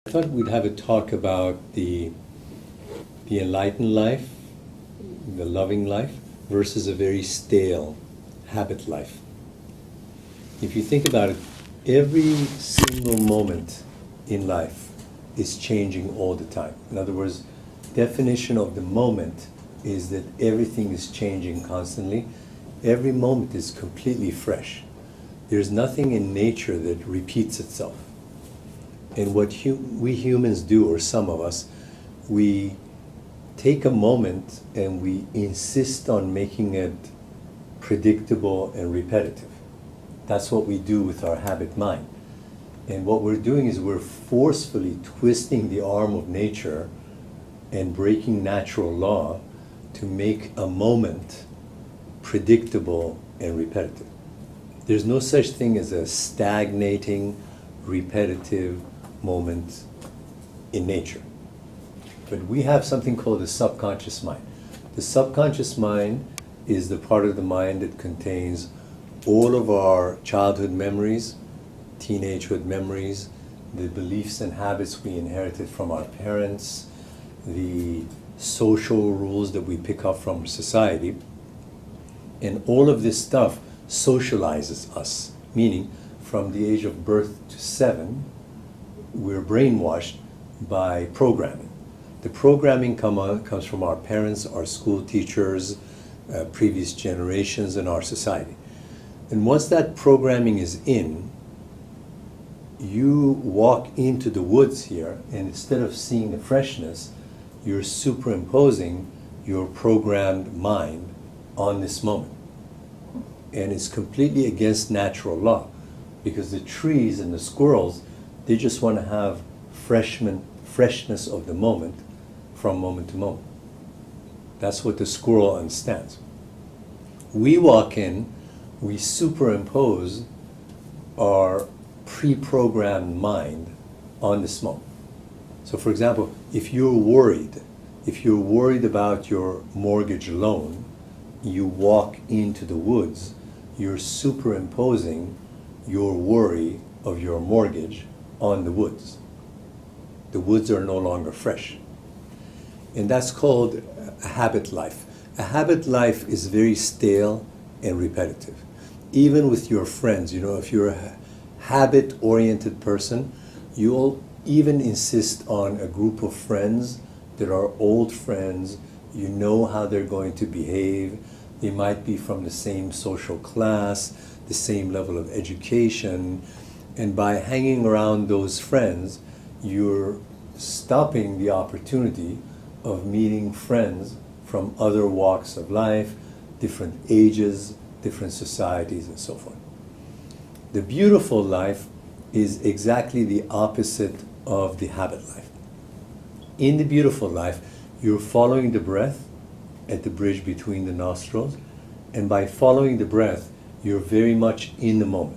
I thought we'd have a talk about the enlightened life, the loving life, versus a very stale habit life. If you think about it, every single moment in life is changing all the time. In other words, definition of the moment is that everything is changing constantly. Every moment is completely fresh. There's nothing in nature that repeats itself. And what we humans do, or some of us, we take a moment and we insist on making it predictable and repetitive. That's what we do with our habit mind. And what we're doing is we're forcefully twisting the arm of nature and breaking natural law to make a moment predictable and repetitive. There's no such thing as a stagnating, repetitive moment in nature. But we have something called the subconscious mind. The subconscious mind is the part of the mind that contains all of our childhood memories, teenagehood memories, the beliefs and habits we inherited from our parents, the social rules that we pick up from society. And all of this stuff socializes us, meaning from the age of birth to 7, we're brainwashed by programming. The programming comes from our parents, our school teachers, previous generations, and our society. And once that programming is in, you walk into the woods here, and instead of seeing the freshness, you're superimposing your programmed mind on this moment. And it's completely against natural law, because the trees and the squirrels, they just want to have freshness of the moment from moment to moment. That's what the squirrel understands. We walk in, we superimpose our pre-programmed mind on this moment. So for example, if you're worried about your mortgage loan, you walk into the woods, you're superimposing your worry of your mortgage on the woods. The woods are no longer fresh. And that's called a habit life. A habit life is very stale and repetitive. Even with your friends, if you're a habit-oriented person, you'll even insist on a group of friends that are old friends. You know how they're going to behave. They might be from the same social class, the same level of education. And by hanging around those friends, you're stopping the opportunity of meeting friends from other walks of life, different ages, different societies, and so forth. The beautiful life is exactly the opposite of the habit life. In the beautiful life, you're following the breath at the bridge between the nostrils, and by following the breath, you're very much in the moment.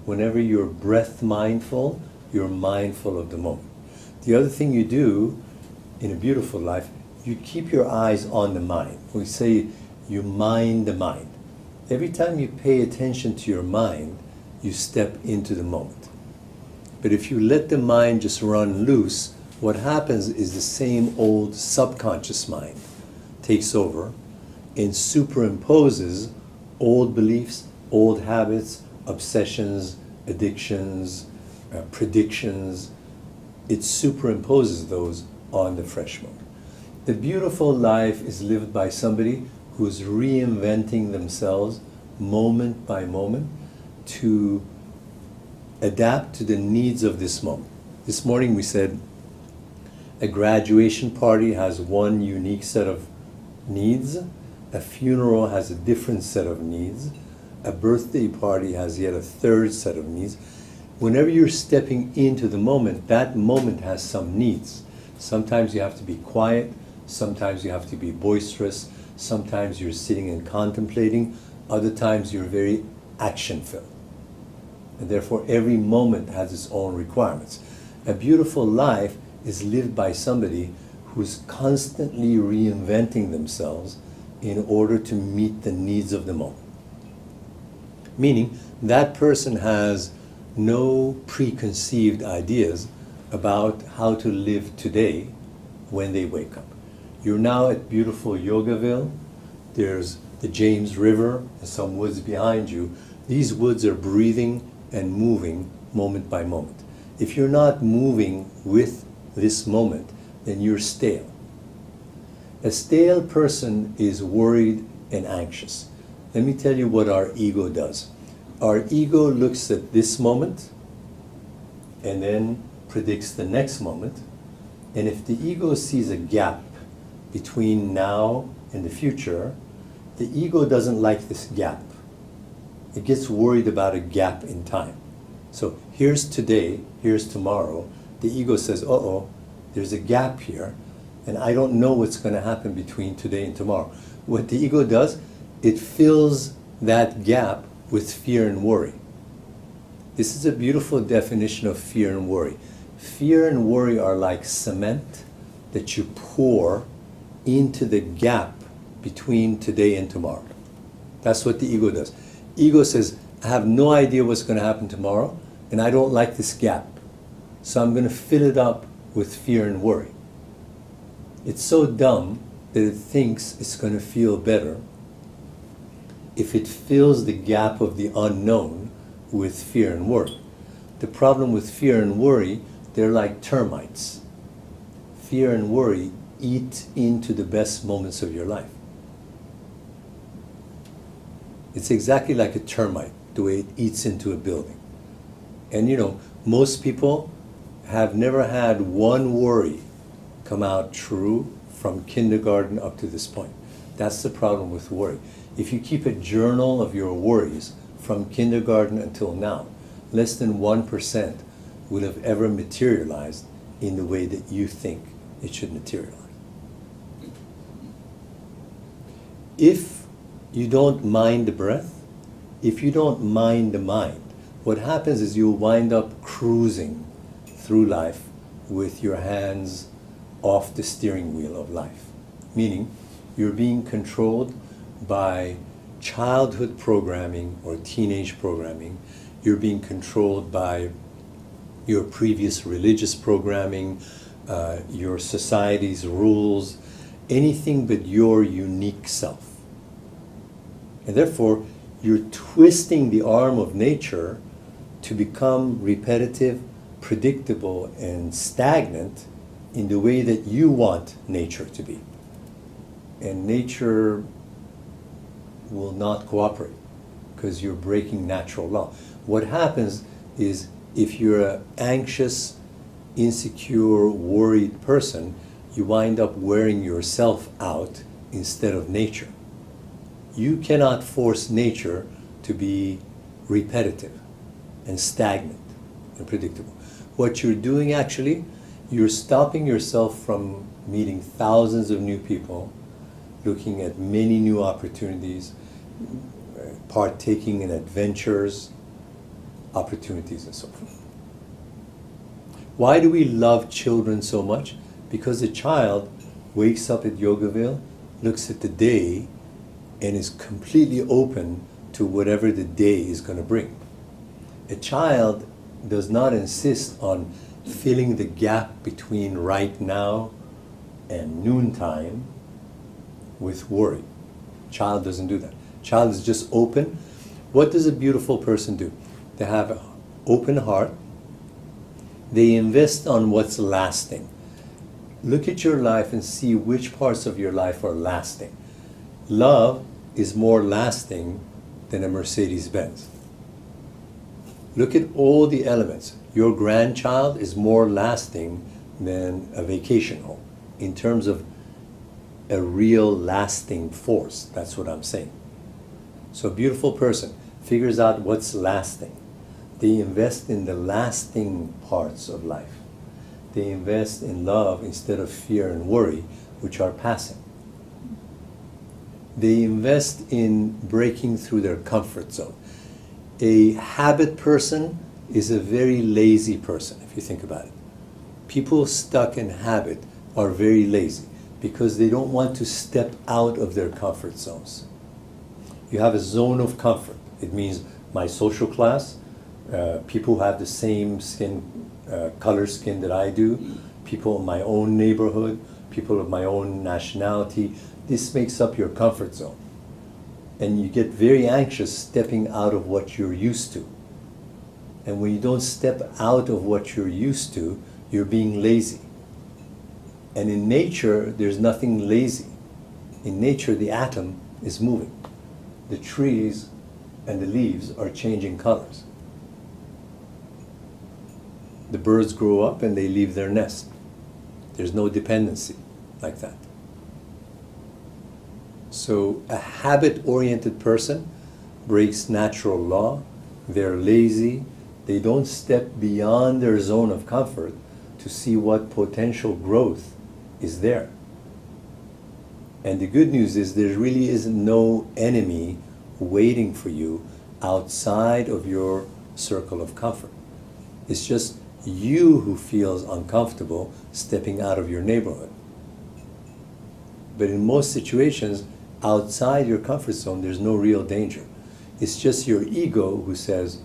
Whenever you're breath mindful, you're mindful of the moment. The other thing you do in a beautiful life, you keep your eyes on the mind. We say you mind the mind. Every time you pay attention to your mind, you step into the moment. But if you let the mind just run loose, what happens is the same old subconscious mind takes over and superimposes old beliefs, old habits, obsessions, addictions, predictions. It superimposes those on the fresh moment. The beautiful life is lived by somebody who's reinventing themselves moment by moment to adapt to the needs of this moment. This morning we said a graduation party has one unique set of needs, a funeral has a different set of needs, a birthday party has yet a third set of needs. Whenever you're stepping into the moment, that moment has some needs. Sometimes you have to be quiet, sometimes you have to be boisterous, sometimes you're sitting and contemplating, other times you're very action-filled. And therefore every moment has its own requirements. A beautiful life is lived by somebody who's constantly reinventing themselves in order to meet the needs of the moment. Meaning that person has no preconceived ideas about how to live today when they wake up. You're now at beautiful Yogaville. There's the James River and some woods behind you. These woods are breathing and moving moment by moment. If you're not moving with this moment, then you're stale. A stale person is worried and anxious. Let me tell you what our ego does. Our ego looks at this moment and then predicts the next moment. And if the ego sees a gap between now and the future, the ego doesn't like this gap. It gets worried about a gap in time. So here's today, here's tomorrow. The ego says, uh-oh, there's a gap here, and I don't know what's going to happen between today and tomorrow. What the ego does, it fills that gap with fear and worry. This is a beautiful definition of fear and worry. Fear and worry are like cement that you pour into the gap between today and tomorrow. That's what the ego does. Ego says, I have no idea what's going to happen tomorrow, and I don't like this gap. So I'm going to fill it up with fear and worry. It's so dumb that it thinks it's going to feel better if it fills the gap of the unknown with fear and worry. The problem with fear and worry, they're like termites. Fear and worry eat into the best moments of your life. It's exactly like a termite, the way it eats into a building. And you know, most people have never had one worry come out true from kindergarten up to this point. That's the problem with worry. If you keep a journal of your worries from kindergarten until now, less than 1% will have ever materialized in the way that you think it should materialize. If you don't mind the breath, if you don't mind the mind, what happens is you'll wind up cruising through life with your hands off the steering wheel of life. Meaning, you're being controlled by childhood programming or teenage programming. You're being controlled by your previous religious programming, your society's rules, anything but your unique self. And therefore, you're twisting the arm of nature to become repetitive, predictable, and stagnant in the way that you want nature to be. And nature will not cooperate because you're breaking natural law. What happens is if you're an anxious, insecure, worried person, you wind up wearing yourself out instead of nature. You cannot force nature to be repetitive and stagnant and predictable. What you're doing actually, you're stopping yourself from meeting thousands of new people, looking at many new opportunities, partaking in adventures, opportunities, and so forth. Why do we love children so much? Because a child wakes up at Yogaville, looks at the day, and is completely open to whatever the day is going to bring. A child does not insist on filling the gap between right now and noontime with worry. Child doesn't do that. Child is just open. What does a beautiful person do? They have an open heart. They invest on what's lasting. Look at your life and see which parts of your life are lasting. Love is more lasting than a Mercedes-Benz. Look at all the elements. Your grandchild is more lasting than a vacation home in terms of a real lasting force. That's what I'm saying. So a beautiful person figures out what's lasting. They invest in the lasting parts of life. They invest in love instead of fear and worry, which are passing. They invest in breaking through their comfort zone. A habit person is a very lazy person, if you think about it. People stuck in habit are very lazy because they don't want to step out of their comfort zones. You have a zone of comfort. It means my social class, people who have the same skin color skin that I do, people in my own neighborhood, people of my own nationality. This makes up your comfort zone. And you get very anxious stepping out of what you're used to. And when you don't step out of what you're used to, you're being lazy. And in nature, there's nothing lazy. In nature, the atom is moving. The trees and the leaves are changing colors. The birds grow up and they leave their nest. There's no dependency like that. So a habit-oriented person breaks natural law. They're lazy. They don't step beyond their zone of comfort to see what potential growth is there. And the good news is there really isn't no enemy waiting for you outside of your circle of comfort. It's just you who feels uncomfortable stepping out of your neighborhood. But in most situations, outside your comfort zone, there's no real danger. It's just your ego who says,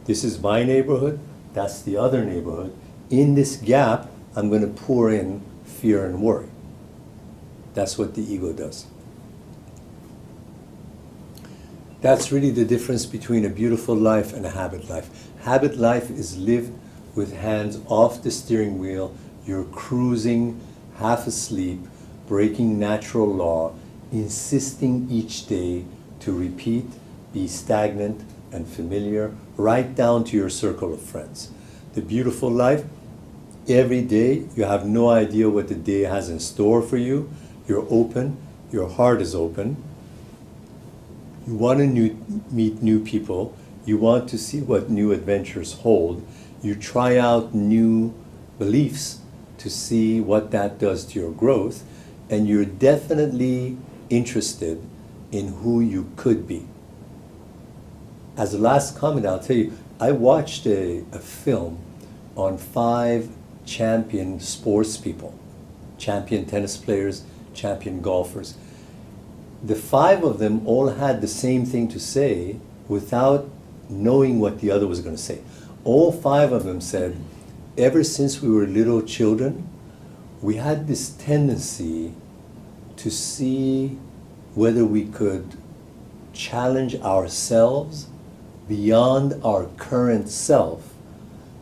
this is my neighborhood, that's the other neighborhood. In this gap, I'm going to pour in fear and worry. That's what the ego does. That's really the difference between a beautiful life and a habit life. Habit life is lived with hands off the steering wheel. You're cruising, half asleep, breaking natural law, insisting each day to repeat, be stagnant and familiar, right down to your circle of friends. The beautiful life, every day you have no idea what the day has in store for you. You're open, your heart is open. You want to meet new people. You want to see what new adventures hold. You try out new beliefs to see what that does to your growth. And you're definitely interested in who you could be. As a last comment, I'll tell you, I watched a film on 5 champion sports people, champion tennis players, champion golfers. The 5 of them all had the same thing to say without knowing what the other was going to say. All 5 of them said, ever since we were little children, we had this tendency to see whether we could challenge ourselves beyond our current self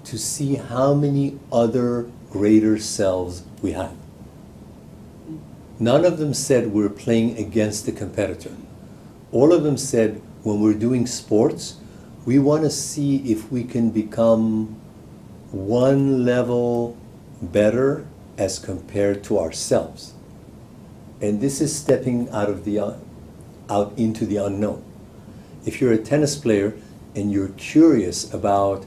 to see how many other greater selves we had. None of them said we're playing against a competitor. All of them said when we're doing sports, we want to see if we can become one level better as compared to ourselves. And this is stepping out into the unknown. If you're a tennis player and you're curious about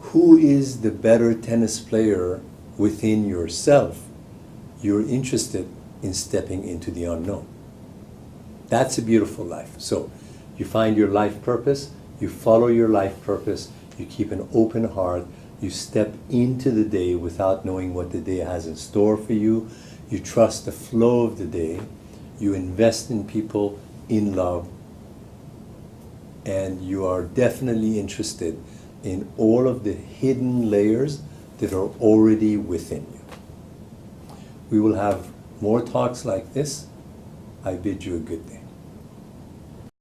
who is the better tennis player within yourself, you're interested in stepping into the unknown. That's a beautiful life. So you find your life purpose, you follow your life purpose, you keep an open heart, you step into the day without knowing what the day has in store for you, you trust the flow of the day, you invest in people, in love, and you are definitely interested in all of the hidden layers that are already within you. We will have more talks like this. I bid you a good day.